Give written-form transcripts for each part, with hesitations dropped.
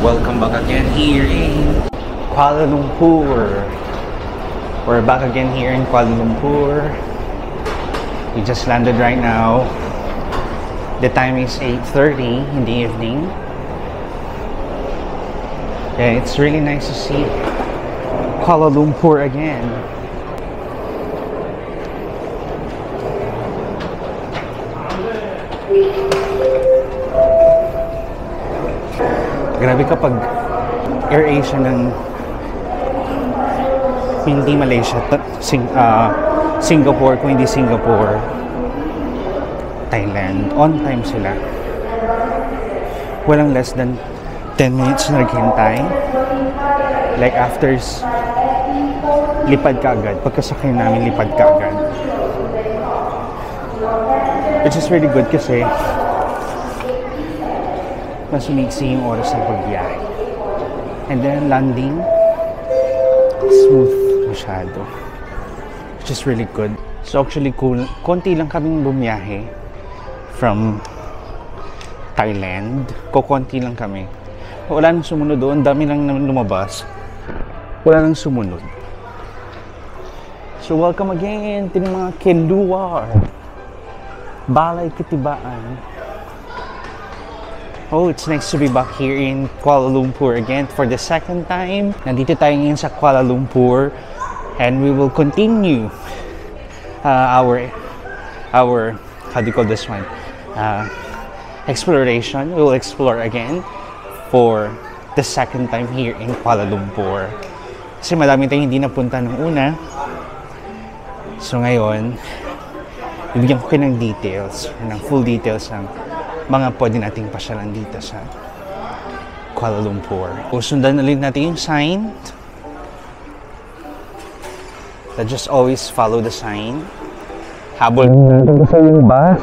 Welcome back again here in Kuala Lumpur. We're back again here in Kuala Lumpur. We just landed right now. The time is 8:30 in the evening. Yeah, it's really nice to see Kuala Lumpur again. Grabe kapag AirAsia ng hindi Malaysia, Singapore, kung hindi Singapore, Thailand, on time sila. Walang less than 10 minutes na naghintay. Like after lipad ka agad. Pagkasakay namin, lipad ka agad. Which is really good kasi mas umiksi yung oras ng pagbiyahe. And then landing, smooth masyado. Which is really good. So actually cool. Konti lang kaming bumiyahe from Thailand. Konti lang kami. Wala nang sumunod doon. Dami lang naman lumabas. Wala nang sumunod. So welcome again to mga Keluar. Balay Kitibaan. Oh, it's nice to be back here in Kuala Lumpur again for the second time. Nandito tayo ngayon sa Kuala Lumpur and we will continue our how do you call this one? Exploration. We will explore again for the second time here in Kuala Lumpur. Kasi madami tayong hindi napunta nung una. So ngayon, bibigyan ko kayo ng details, ng full details ng mga pwede nating pasyalan dito sa Kuala Lumpur. O sundan ulit natin yung sign. Just always follow the sign. Habol natin kasi yung bus.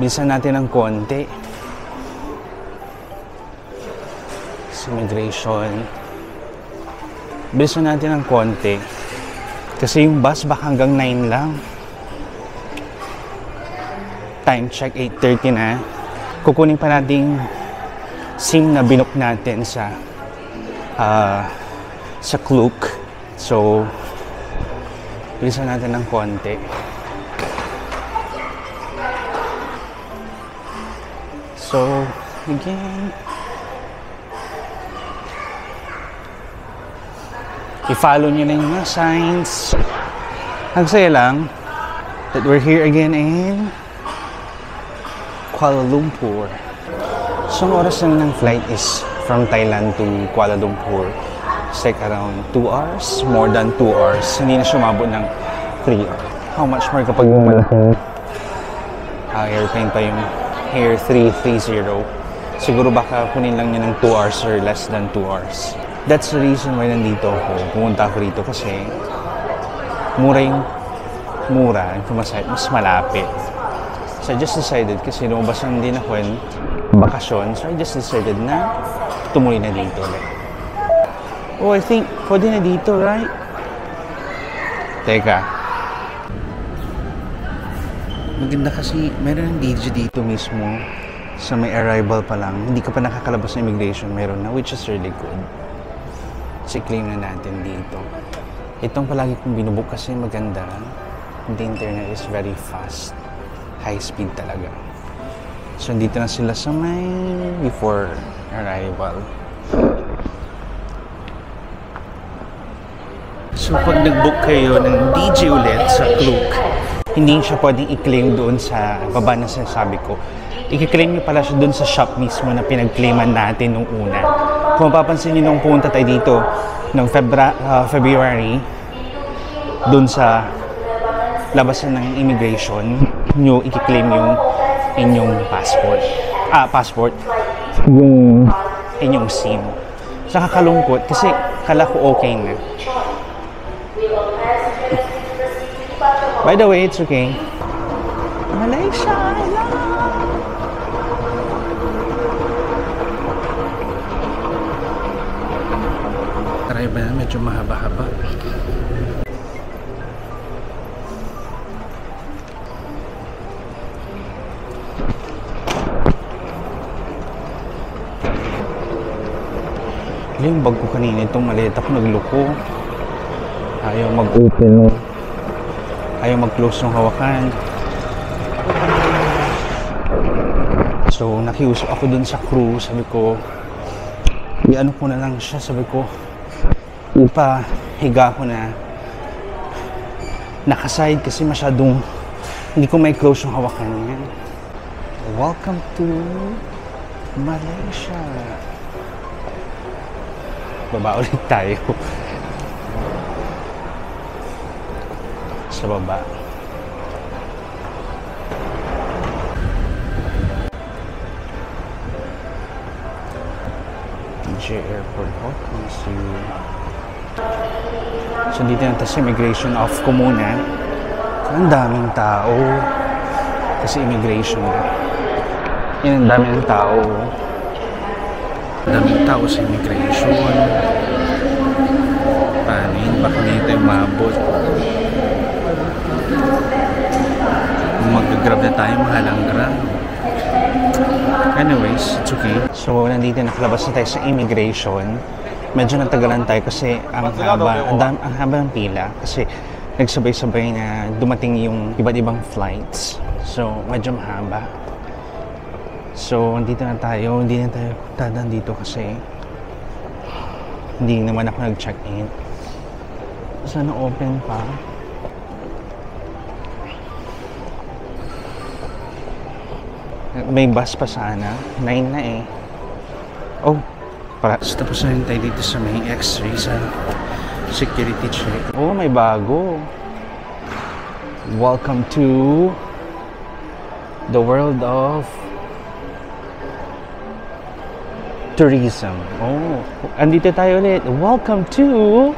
Bilisan natin ng konti. Sa immigration. Bilisan natin ng konti. Kasi yung bus baka hanggang 9 lang. Time check, 8:30 na. Kukunin pa natin SIM na binook natin sa Klook. So, bilisan natin ng konti. So, again, i-follow nyo na yung mga signs. Nagsaya lang that we're here again in Kuala Lumpur. So, ang oras lang ng flight is from Thailand to Kuala Lumpur. It's like around 2 hours, more than 2 hours. Hindi na siya umabot ng 3 hours. How much more kapag yung malaking airplane pa yung Air 330. Siguro baka kunin lang niya ng 2 hours or less than 2 hours. That's the reason why nandito ako. Pumunta ako rito kasi mura, mas malapit. So I just decided, kasi lumabas lang din ako yung bakasyon, so I just decided na tumuloy na dito ulit. Oh, I think pwede na dito, right? Teka. Maganda kasi meron ng DJ dito mismo sa may arrival pa lang. Hindi ka pa nakakalabas ng immigration, meron na, which is really good. So i-claim na natin dito. Itong palagi kong binubuk kasi maganda. The internet is very fast. High speed talaga. So, dito na sila sa may before arrival. So, pag nag-book kayo ng DJ ulit sa Klook, hindi siya pwedeng i-claim doon sa baba na sinasabi ko. I-claim nyo pala siya doon sa shop mismo na pinag-claiman natin nung una. Kung mapapansin nyo nung pumunta tayo dito noong February, doon sa labasan ng immigration, nyo i-claim yung inyong passport. Yung inyong SIM. So, nakakalungkot kasi kala ko okay na. By the way, it's okay. Malaysia, I love! Try ba na? Medyo mahaba-haba. yung bag ko kanina, itong maleta ko nagloko. Ayaw mag-open, ayaw mag-close ng hawakan. So, nakiusap ako dun sa crew. Sabi ko, i-ano ko na lang siya. Sabi ko, ipahiga ko na nakaside kasi masyadong hindi ko may close yung hawakan niya. Welcome to Malaysia. Baba ulit tayo. Sa baba. DJ Airport welcomes you. So dito na tayo sa immigration. Off ko muna. Ang daming tao. Kasi immigration. Yan, ang daming tao. Ang daming tao sa immigration. Paano yun? Baka hindi tayo mabot. Mag-grab na tayo, mahalang grab. Anyways, it's okay. So, nandito nakalabas na tayo sa immigration. Medyo natagalan tayo kasi ang haba ng pila. Kasi nagsabay-sabay na dumating yung iba't ibang flights. So, medyo mahaba. So, nandito na tayo. Hindi na tayo dadaan dito kasi hindi naman ako nag-check-in. Sana open pa. May bus pa sana. 9 na eh. Oh, para. Tapos na rin tayo dito sa may X-ray sa security check. Oh, may bago. Welcome to the world of tourism. Oh, andito tayo ulit. Welcome to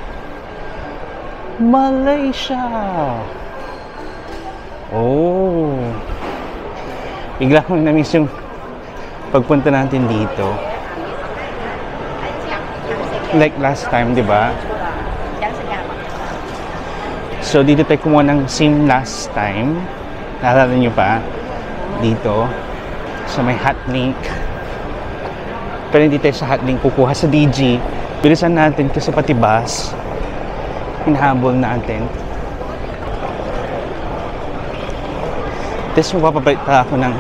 Malaysia. Oh. Bigla kong na-miss yung pagpunta natin dito. Like last time, di ba? So, dito tayo kumuha ng SIM last time. Naalala nyo pa? Dito. Sa may Hotlink. Pero hindi tayo sa Hotlink kukuha sa DG. Bilisan natin kasi pati bus. Hinahabol natin. Tapos magpapapalit pa ako ng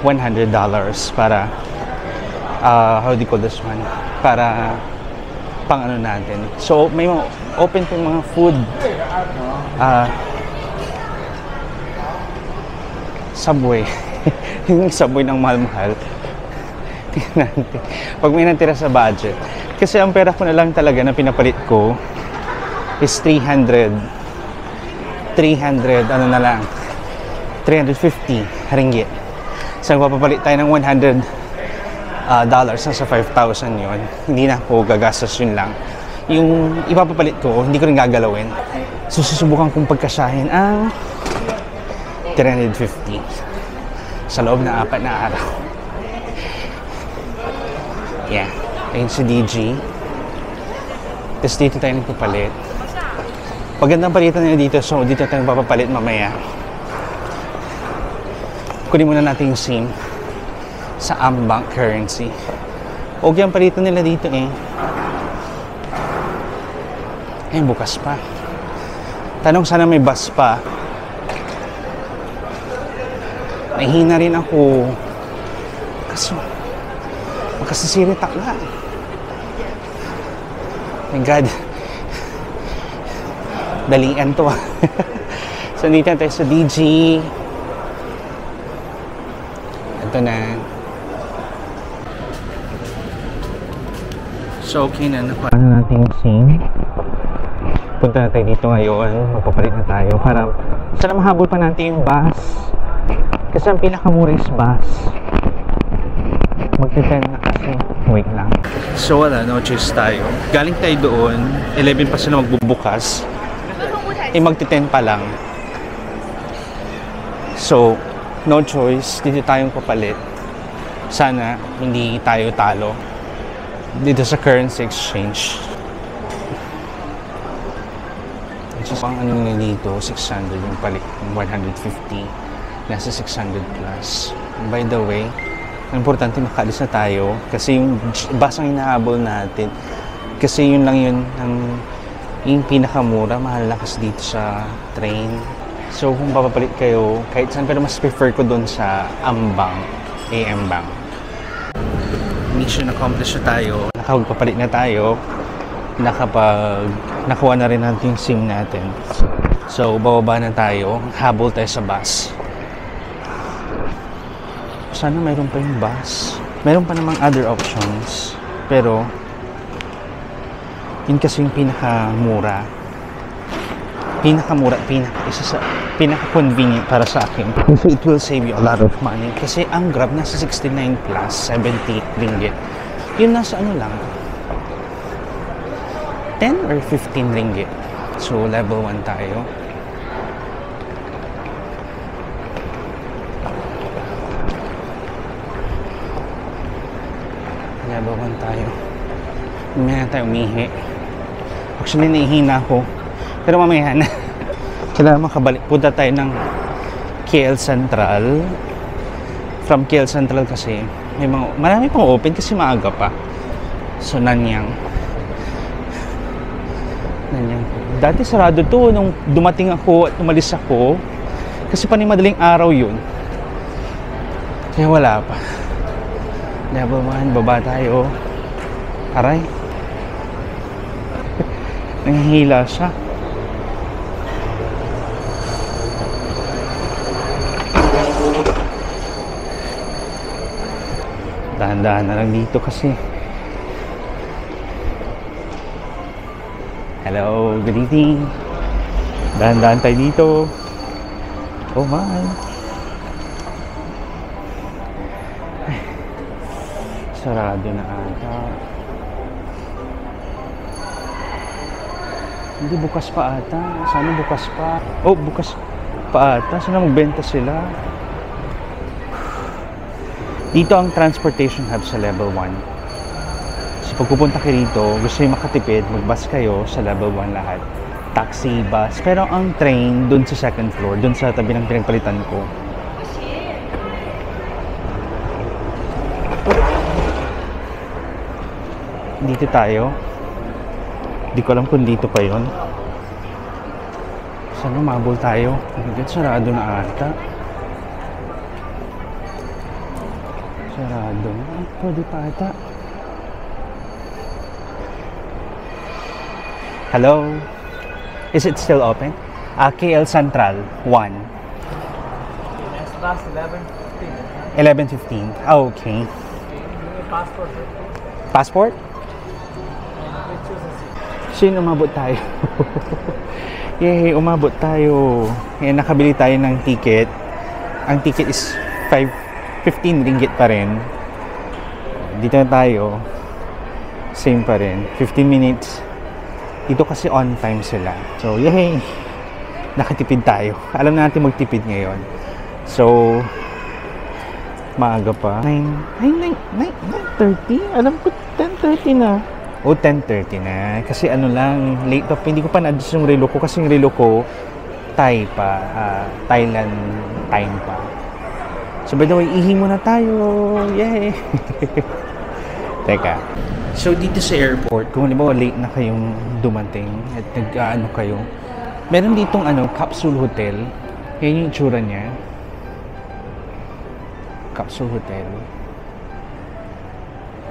$100 para how do you call this one? Para pang ano natin. So may mga open pong mga food Subway. Yung Subway ng mahal-mahal. Tingnan natin. Pag may natira sa budget. Kasi ang pera ko na lang talaga na pinapalit ko is 300 ano na lang, 350 ringgit. So, magpapalit tayo ng $100 nasa 5,000 yun. Hindi na po gagastos yun lang. Yung ipapapalit ko, hindi ko rin gagalawin. So, susubukan kong pagkasyahin ang 350 sa loob ng 4 na araw. Yeah. Ayun si DG. Tapos dito tayo nagpapalit. Magandang palitan nyo dito. So, dito tayo papapalit mamaya. Kunin muna natin yung SIM sa Ambank currency. Huwag yung palitan nila dito eh. Eh, bukas pa. Tanong sana may bus pa. Nahihina rin ako. Kaso, makasisirita na. My God. Dalian to. So, dito tayo sa DG. Ito na. So, okay na. Paano natin yung SIM? Punta na tayo dito ngayon. Magpapalit na tayo para sana mahabol pa natin yung bus. Kasi ang pinakamura is bus. Magte-10 na kasi. Wait lang. So, wala. No choice tayo. Galing tayo doon. 11 pa sila magbubukas. Eh, magte-10 pa lang. So, no choice, dito tayong papalit. Sana hindi tayo talo dito sa currency exchange. So, ang ano nila dito, 600 yung palit, 150, nasa 600 plus. By the way, Ang importante makaalis na tayo kasi yung bus ang hinahabol natin. Kasi yun lang yun yung pinakamura, mahal lang kasi dito sa train. So kung papapalit kayo, kahit saan, pero mas prefer ko doon sa Ambang, AM-Bang. Mission accomplished na tayo. Nakapagpapalit na tayo. Nakuha na rin natin yung SIM natin. So bababa na tayo, habol tayo sa bus. Sana mayroon pa yung bus. Mayroon pa namang other options. Pero, yun kasi yung pinakamura. Pinaka-convenient para sa akin. So, it will save you a lot of money. Kasi ang Grab nasa 69 plus, 70 ringgit. Yun nasa ano lang, 10 or 15 ringgit. So, level 1 tayo. Level 1 tayo. Mamaya tayo umihi. Actually, nahihina ako. Pero mamaya na. Kailangan makabalik. Punta tayo ng KL Central. From KL Central kasi, marami pang open kasi maaga pa. So, Nanyang. Dati sarado to nung dumating ako at umalis ako. Kasi madaling araw yun. Kaya wala pa. Level 1, baba tayo. Aray. Nanghihila siya. Dahan-dahan na lang dito kasi. Hello, good evening. Dahan-dahan tayo dito. Oh my. Sarado na ata. Hindi, bukas pa ata. Sana bukas pa. Oh, bukas pa ata. Sana magbenta sila. Dito ang transportation hub sa level 1. So pag pupunta kayo dito, gusto nyo makatipid, mag-bus kayo sa level 1 lahat. Taxi, bus. Pero ang train, dun sa second floor, dun sa tabi ng pinagpalitan ko. Dito tayo. Hindi ko alam kung dito pa yon. Sana mabol tayo. Sarado na ata. Sarado na. Pwede pa ata. Hello? Is it still open? KL Central 1. Next bus 11:15. 11:15. Okay. Passport? Passport? Sino umabot tayo? Yay, umabot tayo. Ayan, nakabili tayo ng ticket. Ang ticket is 15 ringgit pa rin. Dito na tayo. Same pa rin. 15 minutes. Dito kasi on time sila. So, yay! Nakatipid tayo. Alam na natin magtipid ngayon. So, maaga pa. 9:30? Alam ko 10:30 na. O, 10:30 na. Kasi ano lang, late pa. Hindi ko pa na-adjust yung relo ko. Kasi yung relo ko, Thailand time pa. So, by the way, ihi muna tayo. Yay! Teka. So, dito sa airport, kung halimbawa late na kayong dumating at nag-ano kayo, meron ditong capsule hotel. Yan yung itsura niya. Capsule hotel.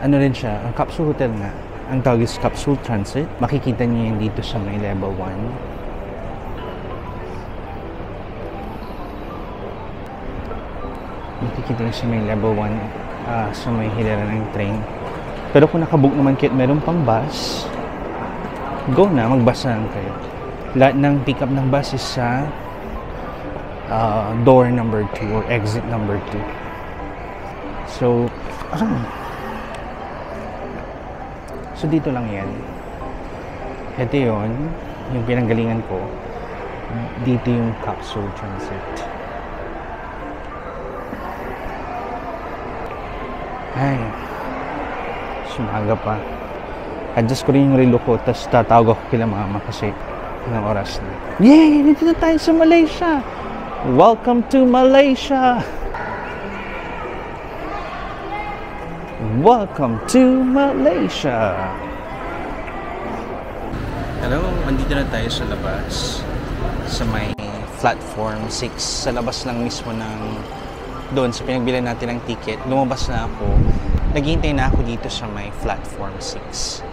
Ano rin siya? Ang capsule hotel nga. Ang tawag is capsule transit. Makikita niyo yan dito sa may level 1. Makikita niyo sa may level 1 sa may hilera ng train. Pero kung nakabook naman kayo at meron pang bus, go na, mag-bus na lang kayo. Lahat ng pick-up ng bus is sa door number 2 or exit number 2. So, so dito lang yan. Ito yun, yung pinanggalingan ko. Dito yung capsule transit. Ay, sumaga pa. Adjust ko rin yung relo ko, tapos tatawag ako kila mama kasi ng oras na. Yay! Dito na tayo sa Malaysia! Welcome to Malaysia! Welcome to Malaysia! Hello, andito na tayo sa labas. Sa may platform 6. Sa labas lang mismo ng doon sa pinagbilan natin ng ticket. Lumabas na ako. Naghihintay na ako dito sa may platform 6.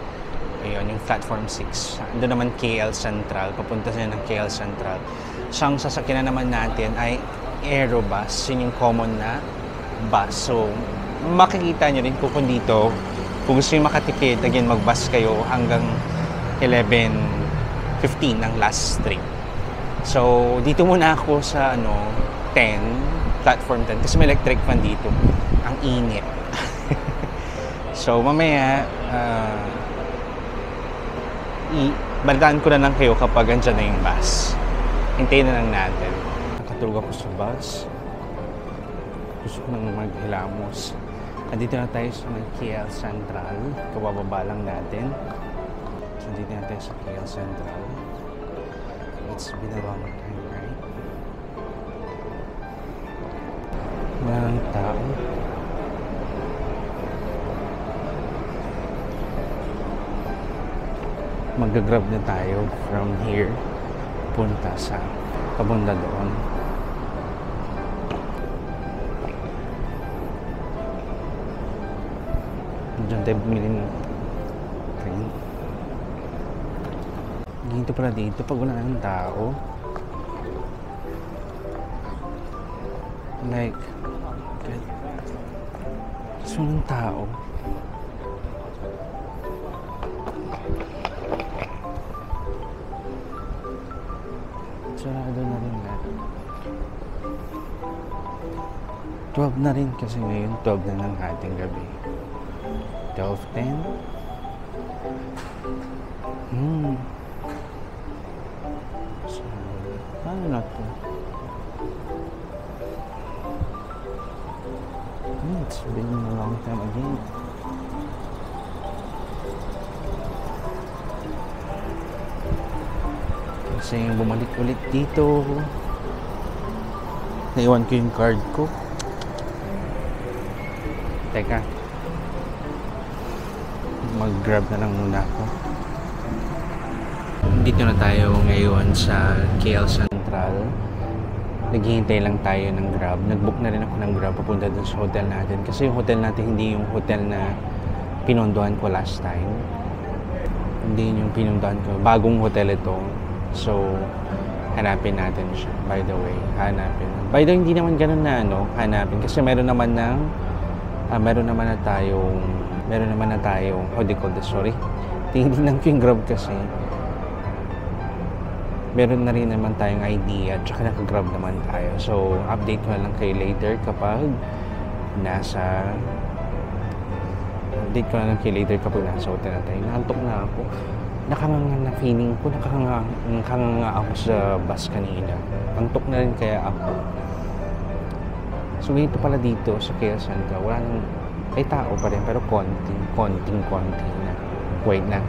Ayun, yung platform 6. Doon naman KL Central. Papunta siya ng KL Central. So, ang sasakyan na naman natin ay Aerobus. Yun yung common na bus. So, makikita nyo rin kung dito, kung gusto nyo makatipid, again, mag-bus kayo hanggang 11:15 ng last trip. So, dito muna ako sa 10, platform 10, kasi may electric fan dito. Ang init. So, mamaya, balitaan ko na lang kayo kapag andyan na yung bus. Hintayin na lang natin. Nakatulog ako sa bus. Gusto ko nang maghilamos. Andito na tayo sa KL Central. Kabababa lang natin. So, andito na tayo sa KL Central. It's been a long time, right? Walang tao. Mag-grab na tayo from here punta sa papunta doon. Diyan tayo bumili ng train. Dito pala dito pag wala ng tao. Like, gusto ng tao. Sarado na rin na. 12 na rin kasi ngayon 12 na ng ating gabi. 12:10. So, paano na to? It's been a long time again. Kasi bumalik ulit dito. Naiwan ko yung card ko. Teka. Mag-grab na lang muna ako. Dito na tayo ngayon sa KL Central. Naghihintay lang tayo ng Grab. Nag-book na rin ako ng Grab papunta dun sa hotel natin. Kasi yung hotel natin hindi yung hotel na pinondohan ko last time. Hindi yung pinondohan ko. Bagong hotel ito. So, hanapin natin siya. By the way, hanapin. By the way, hindi naman ganun na hanapin. Kasi meron naman na tayong how do you call this? Sorry. Tingnan ko yung Grab kasi. Meron na rin naman tayong idea at saka naka-Grab naman tayo. So, update ko na lang kayo later kapag nasa hotel na tayo. Nakantok na ako. Nakanganga na feeling ko. Nakanganga ako sa bus kanina. Antok na rin kaya ako. So, ganito pala dito sa KL Central. Wala nang, ay tao pa rin pero konting na. Wait na.